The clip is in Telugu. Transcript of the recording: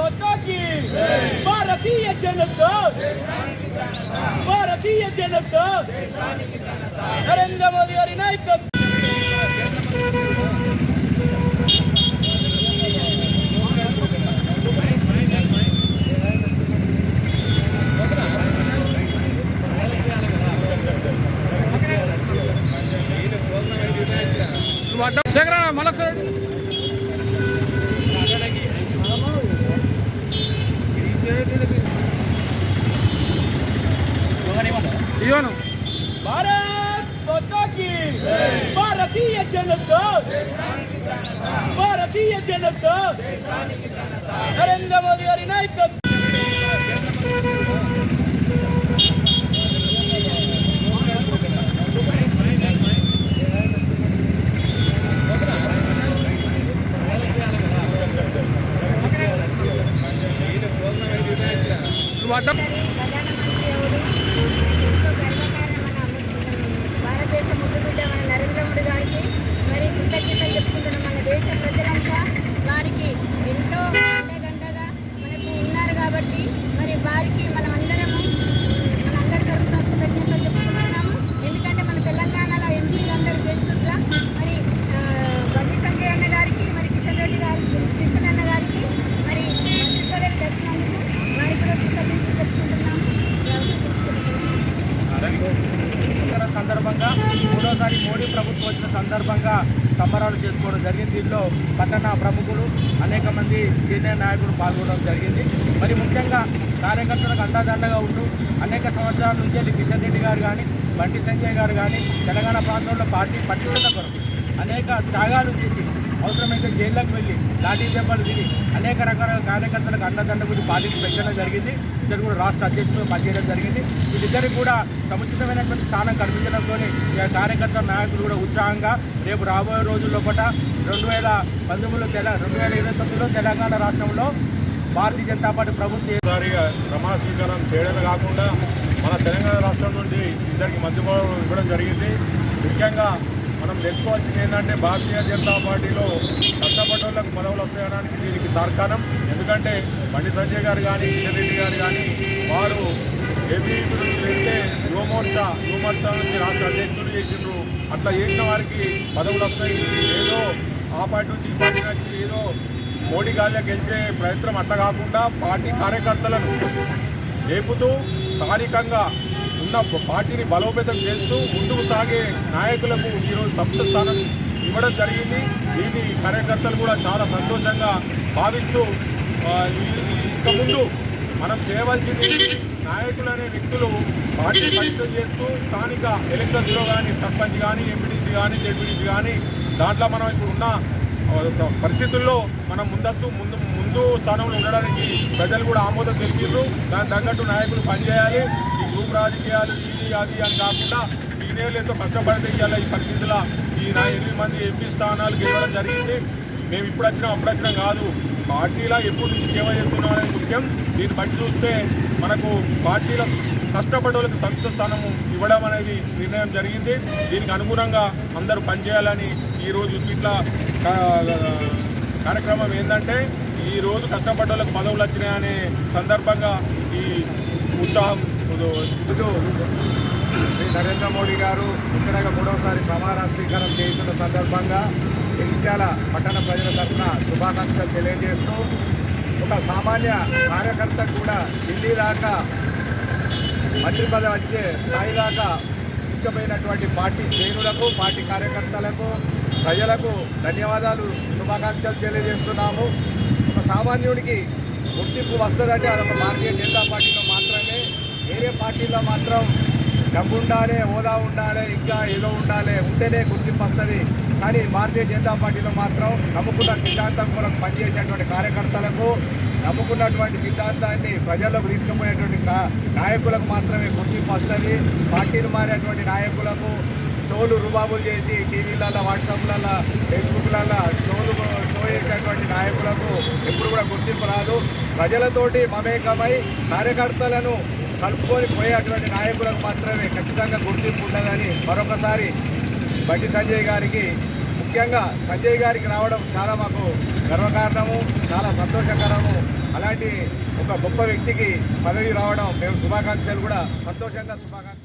माता की भारतीय जनता नरेंद्र मोदी गारी नायकत्व శేఖర మళ్ళొకసారి ఇవ్వను భారత్ మాతా की భారతీయ జనతా నరేంద్ర మోదీ గారి నాయకత్వం భారతదేశ ముద్దుబిడ్డ మన నరేంద్ర మోడీ గారికి మరి కృతజ్ఞతలు చెప్పుకుంటున్నాం. మన దేశ ప్రజలంతా వారికి ఎంతో అండగా మనకు ఉన్నారు కాబట్టి మరి వారికి మనందరి తరఫున కృతజ్ఞతలు చెప్పుకుంటున్నాము. ఎందుకంటే మన తెలంగాణలో ఎంపీలందరూ తెలుసుట్లా మరి బండి సంజయ్ అన్న గారికి మరి కిషన్ అన్న గారికి మరి మంత్రి పదవి దక్కినందుకు వారికి కూడా కృతజ్ఞతలు చెప్పుకుంటున్నాము. సందర్భంగా మూడోసారి మోడీ ప్రభుత్వం వచ్చిన సందర్భంగా సంబరాలు చేసుకోవడం జరిగింది. దీనిలో పట్టణ ప్రముఖులు అనేక మంది సీనియర్ నాయకులు పాల్గొనడం జరిగింది. మరి ముఖ్యంగా కార్యకర్తలకు అండదండగా ఉంటూ అనేక సంవత్సరాల నుంచి కిషన్ రెడ్డి గారు కానీ బండి సంజయ్ గారు కానీ తెలంగాణ ప్రాంతంలో పార్టీ పటిష్టత కొరకు అనేక త్యాగాలు చేసి అవసరమైతే జైల్లోకి వెళ్ళి లాఠీ దెబ్బలు తిని అనేక రకాల కార్యకర్తలకు అండదండ గురించి పార్టీని పెంచడం జరిగింది. ఇద్దరు కూడా రాష్ట్ర అధ్యక్షులు పనిచేయడం జరిగింది. వీళ్ళిద్దరికి కూడా సముచితమైనటువంటి స్థానం కల్పించడంతో కార్యకర్త నాయకులు కూడా ఉత్సాహంగా రేపు రాబోయే రోజుల్లో పూట 2029లో తెలంగాణ రాష్ట్రంలో భారతీయ జనతా పార్టీ ప్రభుత్వం ప్రమాణ స్వీకారం చేయడమే కాకుండా మన తెలంగాణ రాష్ట్రం నుండి ఇద్దరికి మంత్రి పదవులు ఇవ్వడం జరిగింది. ముఖ్యంగా మనం తెలుసుకోవాల్సింది ఏంటంటే భారతీయ జనతా పార్టీలో కష్టపడ్డోళ్ళకు పదవులు వస్తాయడానికి దీనికి తార్కాణం. ఎందుకంటే బండి సంజయ్ గారు కానీ కిషన్ రెడ్డి గారు కానీ వారు ఏపీపీ నుంచి వెళ్తే యువమోర్చా నుంచి రాష్ట్ర అధ్యక్షులు చేసిండ్రు. అట్లా చేసిన వారికి పదవులు వస్తాయి. ఏదో ఆ పార్టీ నుంచి ఈ పార్టీ నుంచి ఏదో మోడీ గాలిలో గెలిచే ప్రయత్నం అట్లా కాకుండా పార్టీ కార్యకర్తలను లేపుతూ స్థానికంగా ఉన్న పార్టీని బలోపేతం చేస్తూ ముందుకు సాగే నాయకులకు ఈరోజు సప్త స్థానం ఇవ్వడం జరిగింది. దీన్ని కార్యకర్తలు కూడా చాలా సంతోషంగా భావిస్తూ ఇక ముందు మనం చేయవలసింది నాయకులు అనే వ్యక్తులు పార్టీ పరిష్టం చేస్తూ స్థానిక ఎలక్షన్స్లో కానీ సర్పంచ్ కానీ ఎంపీటీసీ కానీ జెడ్పీటీసీ కానీ దాంట్లో మనం ఇప్పుడు ఉన్న పరిస్థితుల్లో మనం ముందు స్థానంలో ఉండడానికి ప్రజలు కూడా ఆమోదం తెలిపారు. దానికి తగ్గట్టు నాయకులు పనిచేయాలి. ఈ గ్రూప్ రాజకీయాలు ఇది అది అని కాకుండా సీనియర్లు ఎంతో కష్టపడితే ఇవ్వాలి. ఈ పరిస్థితుల్లో ఈ 8 మంది ఎంపీ స్థానాలు గెలవడం జరిగింది. మేము ఇప్పుడు వచ్చినాం కాదు, పార్టీలో ఎప్పటి నుంచి సేవ చేస్తున్నాం అనేది ముఖ్యం. దీన్ని బట్టి చూస్తే మనకు పార్టీలో కష్టపడ్డోళ్ళకి సంస్థ స్థానము ఇవ్వడం అనేది నిర్ణయం జరిగింది. దీనికి అనుగుణంగా అందరూ పనిచేయాలని ఈరోజు ఇట్లా కార్యక్రమం ఏంటంటే ఈరోజు కష్టపడ్డోళ్ళకి పదవులు వచ్చినాయనే సందర్భంగా ఈ ఉత్సాహం శ్రీ నరేంద్ర మోడీ గారు ముఖ్యంగా మూడవసారి ప్రమాణ స్వీకారం చేస్తున్న సందర్భంగా జగిత్యాల పట్టణ ప్రజల తరఫున శుభాకాంక్షలు తెలియజేస్తూ ఒక సామాన్య కార్యకర్త కూడా ఢిల్లీ దాకా మంత్రి పదవి వచ్చే స్థాయి దాకా తీసుకుపోయినటువంటి పార్టీ శ్రేణులకు పార్టీ కార్యకర్తలకు ప్రజలకు ధన్యవాదాలు శుభాకాంక్షలు తెలియజేస్తున్నాము. ఒక సామాన్యుడికి గుర్తింపు వస్తుందంటే అదొక భారతీయ జనతా పార్టీలో మాత్రమే. వేరే పార్టీలో మాత్రం డబ్బు ఉండాలి, హోదా ఉండాలి, ఇంకా ఏదో ఉండాలి, ఉంటేనే గుర్తింపు వస్తుంది. కానీ భారతీయ జనతా పార్టీలో మాత్రం నమ్ముకున్న సిద్ధాంతం కొరకు పనిచేసేటువంటి కార్యకర్తలకు నమ్ముకున్నటువంటి సిద్ధాంతాన్ని ప్రజల్లోకి తీసుకుపోయేటువంటి నాయకులకు మాత్రమే గుర్తింపు వస్తుంది. పార్టీలు మారేటువంటి నాయకులకు షోలు రుబాబులు చేసి టీవీలలో వాట్సాప్లలో ఫేస్బుక్లలో షో చేసేటువంటి నాయకులకు ఎప్పుడు కూడా గుర్తింపు రాదు. ప్రజలతోటి మమేకమై కార్యకర్తలను కలుపుకొని పోయేటువంటి నాయకులకు మాత్రమే ఖచ్చితంగా గుర్తింపు ఉండదని మరొకసారి బండి సంజయ్ గారికి, ముఖ్యంగా సంజయ్ గారికి రావడం చాలా మాకు గర్వకారణము, చాలా సంతోషకరము. అలాంటి ఒక గొప్ప వ్యక్తికి పదవి రావడం మేము శుభాకాంక్షలు కూడా సంతోషంగా శుభాకాంక్షలు